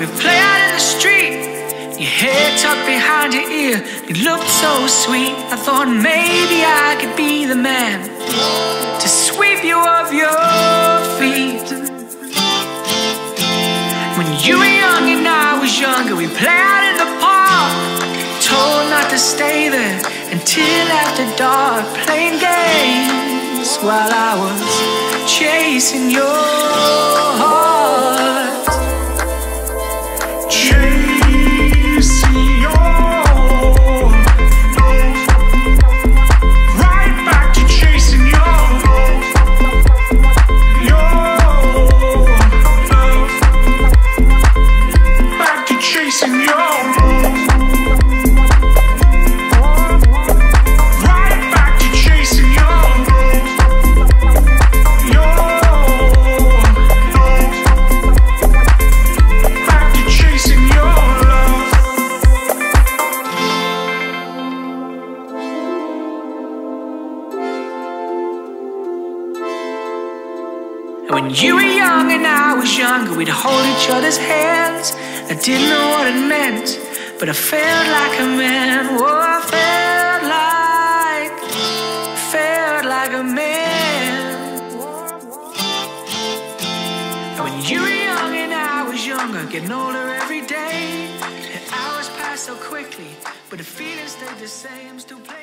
we'd play out in the street. Your hair tucked behind your ear, you looked so sweet. I thought maybe I could be the man to sweep you off your feet. When you were young and I was younger, we'd play out in the park, told not to stay there until after dark, playing games while I was chasing your heart. When you were young and I was younger, we'd hold each other's hands. I didn't know what it meant, but I felt like a man. Oh, I felt like a man. And when you were young and I was younger, getting older every day, the hours passed so quickly, but the feeling stayed the same. Still playing.